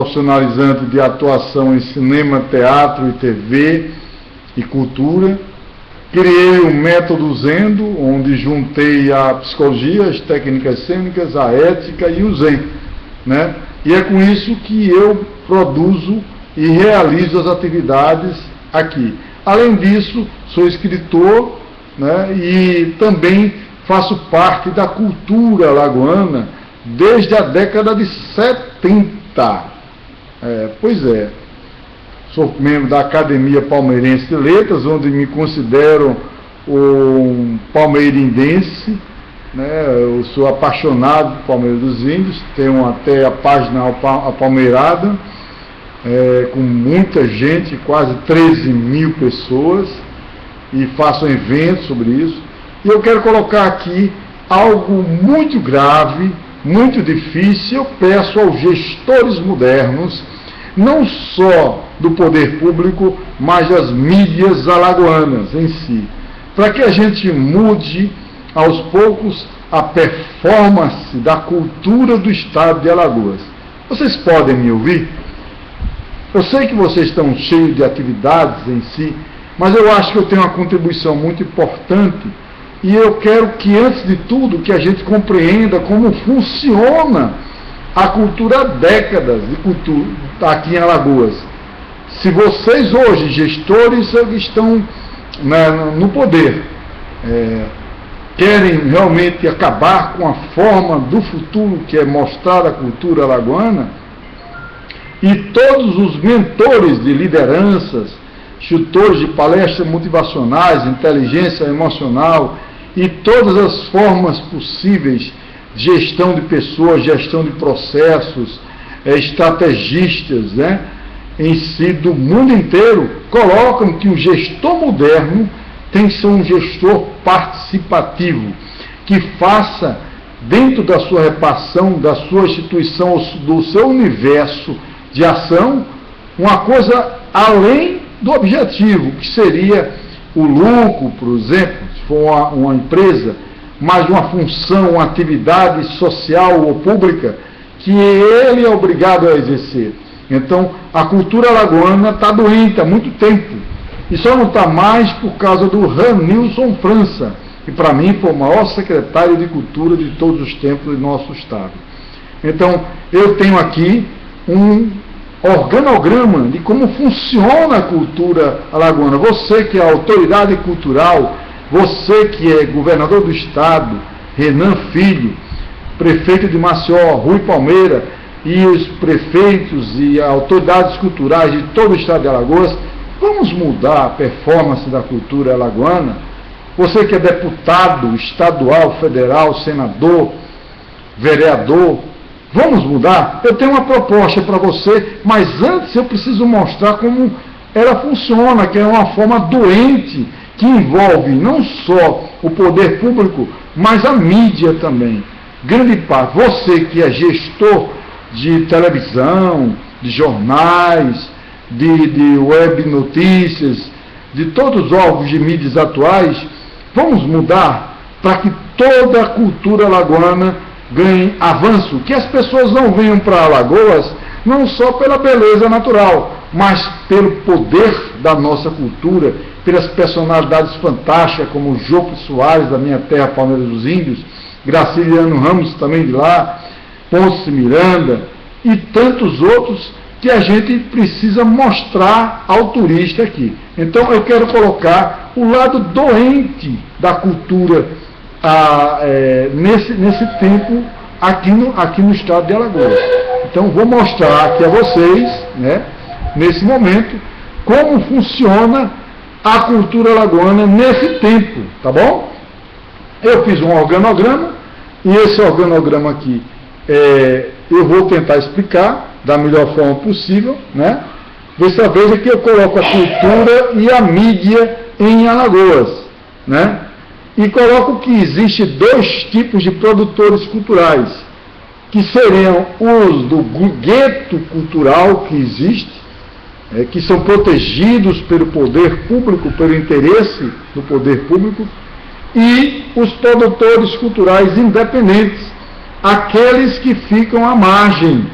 profissionalizante de atuação em cinema, teatro e TV e cultura. Criei o método Zendo, onde juntei a psicologia, as técnicas cênicas, a ética e o Zen, né? E é com isso que eu produzo e realizo as atividades aqui. Além disso, sou escritor, né? E também faço parte da cultura alagoana desde a década de 70. Pois é. Sou membro da Academia Palmeirense de Letras, onde me considero um palmeirense, né? Eu sou apaixonado por Palmeiras dos Índios, tenho até a página Apalmeirada, com muita gente, quase 13 mil pessoas, e faço eventos sobre isso. E eu quero colocar aqui algo muito grave, muito difícil. Eu peço aos gestores modernos, não só do poder público, mas das mídias alagoanas em si, para que a gente mude aos poucos a performance da cultura do estado de Alagoas. Vocês podem me ouvir? Eu sei que vocês estão cheios de atividades em si, mas eu acho que eu tenho uma contribuição muito importante e eu quero que, antes de tudo, que a gente compreenda como funciona a cultura há décadas de cultura aqui em Alagoas. Se vocês hoje, gestores, estão no poder, querem realmente acabar com a forma do futuro que é mostrar a cultura alagoana, e todos os mentores de lideranças, tutores de palestras motivacionais, inteligência emocional e todas as formas possíveis de gestão de pessoas, gestão de processos, estrategistas, né, em si do mundo inteiro, colocam que o gestor moderno tem que ser um gestor participativo, que faça, dentro da sua repartição, da sua instituição, do seu universo de ação, uma coisa além do objetivo, que seria o lucro, por exemplo, se for uma empresa, mas uma função, uma atividade social ou pública, que ele é obrigado a exercer. Então, a cultura alagoana está doente há muito tempo, e só não está mais por causa do Ranilson França, que para mim foi o maior secretário de cultura de todos os tempos do nosso estado. Então, eu tenho aqui um organograma de como funciona a cultura alagoana. Você que é autoridade cultural, você que é governador do estado, Renan Filho, prefeito de Maceió, Rui Palmeira, e os prefeitos e autoridades culturais de todo o estado de Alagoas, vamos mudar a performance da cultura alagoana. Você que é deputado estadual, federal, senador, vereador, vamos mudar? Eu tenho uma proposta para você, mas antes eu preciso mostrar como ela funciona, que é uma forma doente, que envolve não só o poder público, mas a mídia também. Grande parte. Você que é gestor de televisão, de jornais, de web notícias, de todos os órgãos de mídias atuais, vamos mudar para que toda a cultura alagoana ganhe avanço, que as pessoas não venham para Alagoas não só pela beleza natural, mas pelo poder da nossa cultura, pelas personalidades fantásticas como o Jô Soares, da minha terra, Palmeiras dos Índios, Graciliano Ramos, também de lá, Ponce Miranda, e tantos outros que a gente precisa mostrar ao turista aqui. Então eu quero colocar o lado doente da cultura nesse tempo aqui no estado de Alagoas. Então vou mostrar aqui a vocês, né, nesse momento, como funciona a cultura alagoana nesse tempo, tá bom? Eu fiz um organograma, e esse organograma aqui eu vou tentar explicar da melhor forma possível, né? Dessa vez aqui eu coloco a cultura e a mídia em Alagoas, né? E coloco que existe dois tipos de produtores culturais, que seriam os do gueto cultural que existe, que são protegidos pelo poder público, pelo interesse do poder público, e os produtores culturais independentes, aqueles que ficam à margem,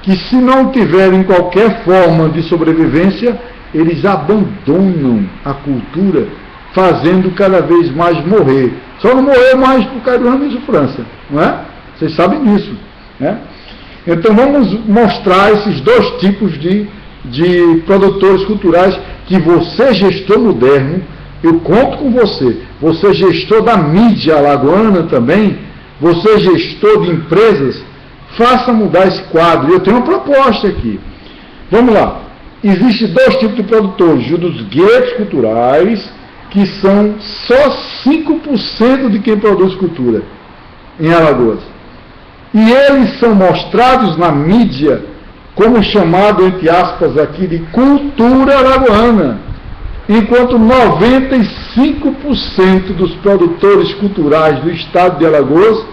que, se não tiverem qualquer forma de sobrevivência, eles abandonam a cultura, fazendo cada vez mais morrer. Só não morrer mais por causa do Ramiro França, não é? Vocês sabem disso, né? Então vamos mostrar esses dois tipos de produtores culturais que você, gestor moderno, eu conto com você. Você, gestor da mídia alagoana também, você, gestor de empresas, faça mudar esse quadro. Eu tenho uma proposta aqui. Vamos lá. Existem dois tipos de produtores: o dos guetos culturais, que são só 5% de quem produz cultura em Alagoas. E eles são mostrados na mídia como chamado, entre aspas, aqui, de cultura alagoana, enquanto 95% dos produtores culturais do estado de Alagoas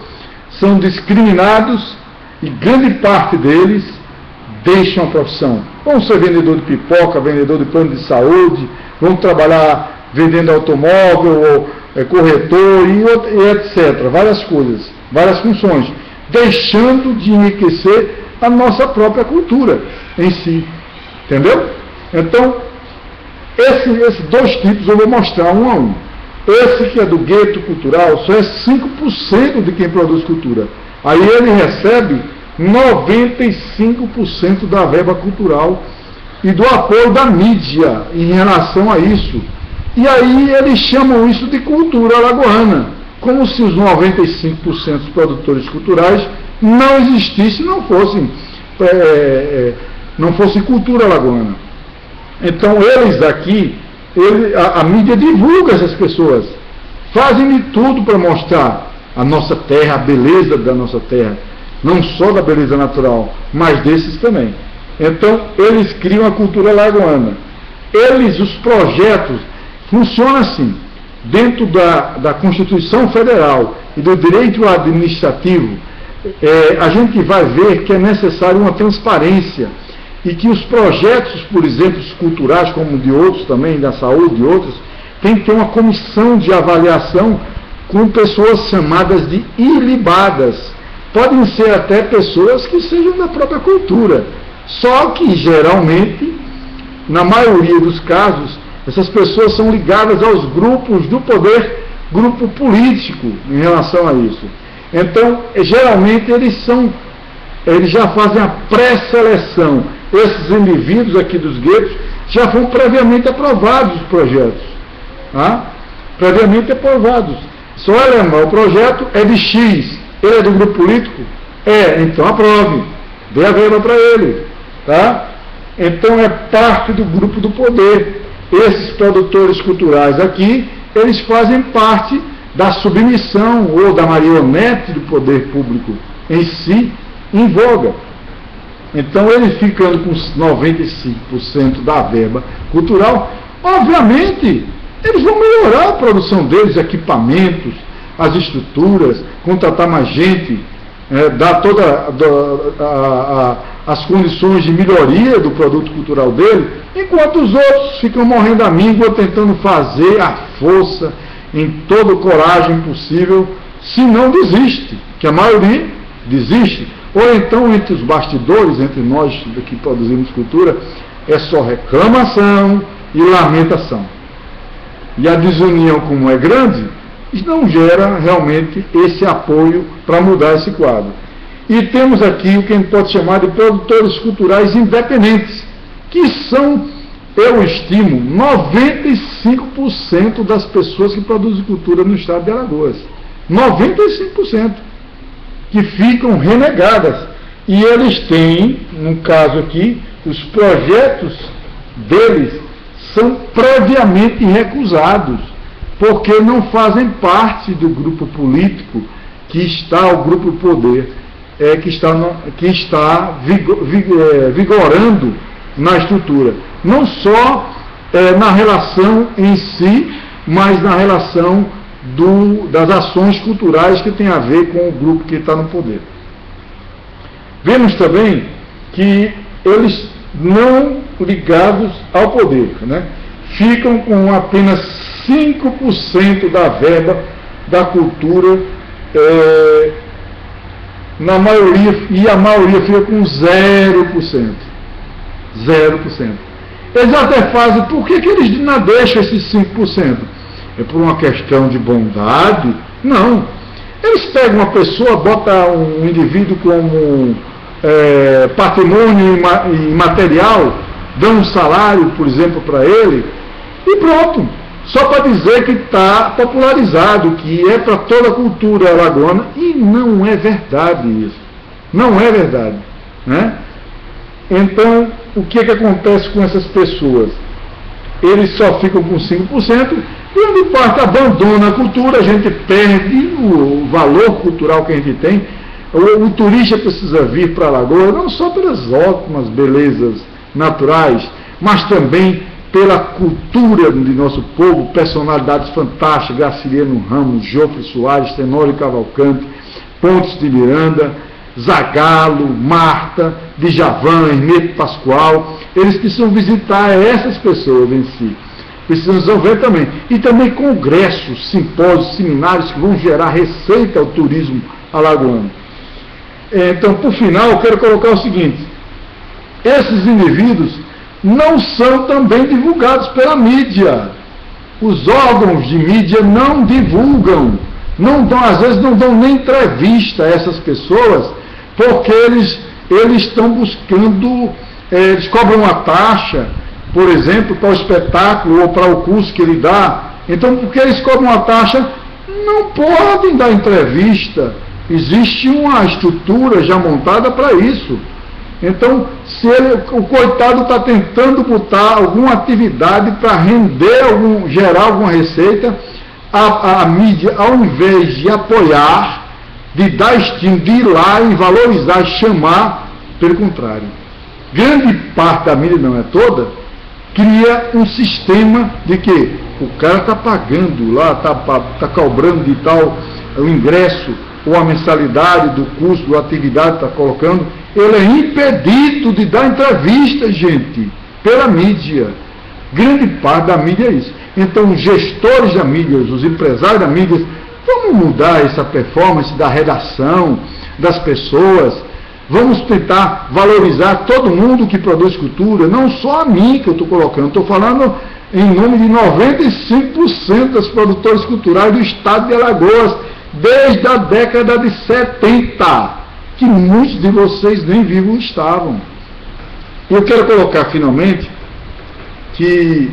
são discriminados e grande parte deles deixam a profissão. Vão ser vendedor de pipoca, vendedor de plano de saúde, vão trabalhar vendendo automóvel, corretor e etc. Várias coisas, várias funções, deixando de enriquecer a nossa própria cultura em si. Entendeu? Então, esses dois tipos eu vou mostrar um a um. Esse que é do gueto cultural só é 5% de quem produz cultura. Aí ele recebe 95% da verba cultural e do apoio da mídia em relação a isso. E aí eles chamam isso de cultura alagoana, como se os 95% dos produtores culturais não existissem, não fosse cultura alagoana. Então eles aqui, a mídia divulga essas pessoas, fazem de tudo para mostrar a nossa terra, a beleza da nossa terra, não só da beleza natural, mas desses também. Então eles criam a cultura alagoana. Os projetos funcionam assim: dentro da Constituição Federal e do direito administrativo, a gente vai ver que é necessário uma transparência e que os projetos, por exemplo, culturais, como de outros também, da saúde e outros, tem que ter uma comissão de avaliação com pessoas chamadas de ilibadas. Podem ser até pessoas que sejam da própria cultura, só que geralmente, na maioria dos casos, essas pessoas são ligadas aos grupos do poder, grupo político, em relação a isso. Então, geralmente eles já fazem a pré-seleção. Esses indivíduos aqui dos guetos já foram previamente aprovados os projetos. Previamente aprovados. Só lembrar, o projeto é de X, ele é do grupo político? Então aprove, dê a verba para ele. Tá? Então é parte do grupo do poder. Esses produtores culturais aqui, eles fazem parte da submissão ou da marionete do poder público em si, em voga. Então, eles ficando com 95% da verba cultural, obviamente, eles vão melhorar a produção deles, equipamentos, as estruturas, contratar mais gente, dar todas as condições de melhoria do produto cultural dele, enquanto os outros ficam morrendo à míngua, tentando fazer à força, em toda coragem possível, se não desiste, que a maioria desiste. Ou então, entre os bastidores, entre nós que produzimos cultura, é só reclamação e lamentação. E a desunião, como é grande, não gera realmente esse apoio para mudar esse quadro. E temos aqui o que a gente pode chamar de produtores culturais independentes, que são, eu estimo, 95% das pessoas que produzem cultura no estado de Alagoas. 95%. Que ficam renegadas. E eles têm, no caso aqui, os projetos deles são previamente recusados, porque não fazem parte do grupo político que está, o grupo poder, que está vigorando na estrutura. Não só na relação em si, mas na relação das ações culturais que tem a ver com o grupo que está no poder. Vemos também que eles não ligados ao poder, né? Ficam com apenas 5% da verba da cultura na maioria, e a maioria fica com 0%. 0%. Eles até fazem, por que eles não deixam esses 5%? É por uma questão de bondade? Não. Eles pegam uma pessoa, botam um indivíduo como patrimônio imaterial, dão um salário, por exemplo, para ele, e pronto. Só para dizer que está popularizado, que é para toda a cultura alagoana, e não é verdade isso. Não é verdade. Né? Então, o que acontece com essas pessoas? Eles só ficam com 5%, grande parte abandona a cultura, a gente perde o valor cultural que a gente tem. O turista precisa vir para Alagoas, não só pelas ótimas belezas naturais, mas também pela cultura de nosso povo, personalidades fantásticas, Graciliano Ramos, Jofre Soares, Tenório Cavalcante, Pontes de Miranda, Zagalo, Marta, Djavan, Hermeto Pascoal. Eles precisam visitar essas pessoas em si. Precisam ver também. E também congressos, simpósios, seminários que vão gerar receita ao turismo alagoano. Então, por final, eu quero colocar o seguinte: esses indivíduos não são também divulgados pela mídia. Os órgãos de mídia não divulgam, às vezes não dão nem entrevista a essas pessoas, porque eles estão buscando, eles cobram uma taxa, por exemplo, para o espetáculo ou para o curso que ele dá. Então, porque eles cobram uma taxa, não podem dar entrevista. Existe uma estrutura já montada para isso. Então, se o coitado está tentando botar alguma atividade para render, gerar alguma receita, a mídia, ao invés de apoiar, de dar estímulo, de ir lá e valorizar, chamar, pelo contrário. Grande parte da mídia, não é toda, cria um sistema de que o cara está pagando lá, está cobrando de tal o ingresso, ou a mensalidade do curso, da atividade está colocando, ele é impedido de dar entrevista, gente, pela mídia. Grande parte da mídia é isso. Então, os gestores da mídia, os empresários da mídia, vamos mudar essa performance da redação, das pessoas, vamos tentar valorizar todo mundo que produz cultura, não só a mim que eu estou colocando, estou falando em nome de 95% dos produtores culturais do estado de Alagoas, desde a década de 70, que muitos de vocês nem vivos estavam. Eu quero colocar finalmente que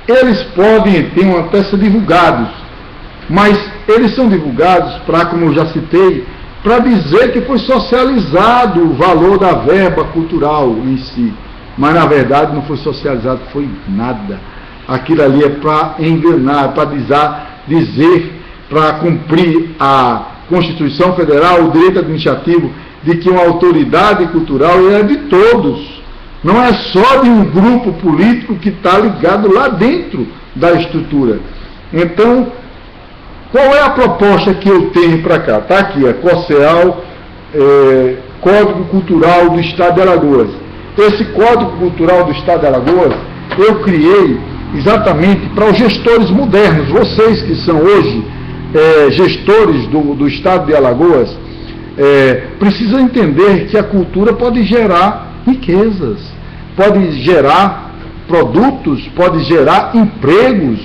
eles podem ter até ser divulgados, mas eles são divulgados para, como eu já citei, para dizer que foi socializado o valor da verba cultural em si, mas na verdade não foi socializado, foi nada. Aquilo ali é para enganar, para dizer, para cumprir a Constituição Federal, o direito administrativo, de que uma autoridade cultural é de todos. Não é só de um grupo político que está ligado lá dentro da estrutura. Então, qual é a proposta que eu tenho para cá? Está aqui, a COCEAL, Código Cultural do Estado de Alagoas. Esse Código Cultural do Estado de Alagoas, eu criei exatamente para os gestores modernos, vocês que são hoje gestores do Estado de Alagoas, precisam entender que a cultura pode gerar riquezas, pode gerar produtos, pode gerar empregos,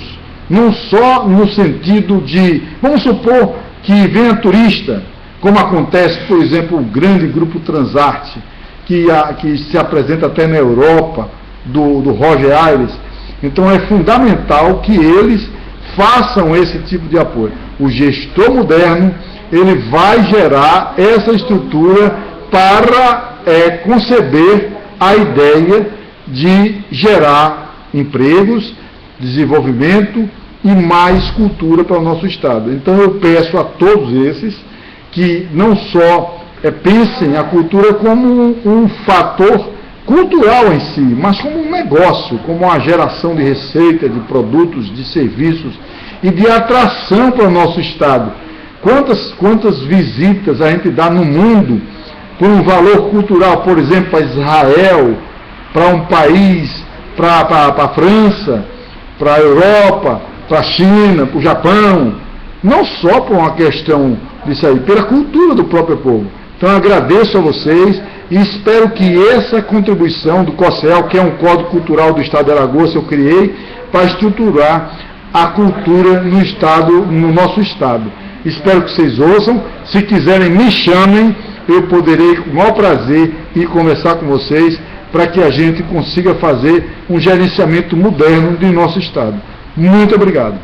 não só no sentido de, vamos supor que venha turista, como acontece, por exemplo, o grande grupo Transarte, que se apresenta até na Europa, do Roger Ayres. Então é fundamental que eles façam esse tipo de apoio. O gestor moderno, ele vai gerar essa estrutura para conceber a ideia de gerar empregos, desenvolvimento e mais cultura para o nosso Estado. Então eu peço a todos esses que não só pensem a cultura como um fator cultural em si, mas como um negócio, como uma geração de receita, de produtos, de serviços e de atração para o nosso Estado. Quantas visitas a gente dá no mundo por um valor cultural, por exemplo, para Israel, para um país, para a França, para a Europa, para a China, para o Japão, não só por uma questão disso aí, pela cultura do próprio povo. Então agradeço a vocês e espero que essa contribuição do COCEL, que é um Código Cultural do Estado de Alagoas, eu criei para estruturar a cultura no estado, no nosso estado. Espero que vocês ouçam. Se quiserem, me chamem, eu poderei com o maior prazer ir conversar com vocês para que a gente consiga fazer um gerenciamento moderno do nosso estado. Muito obrigado.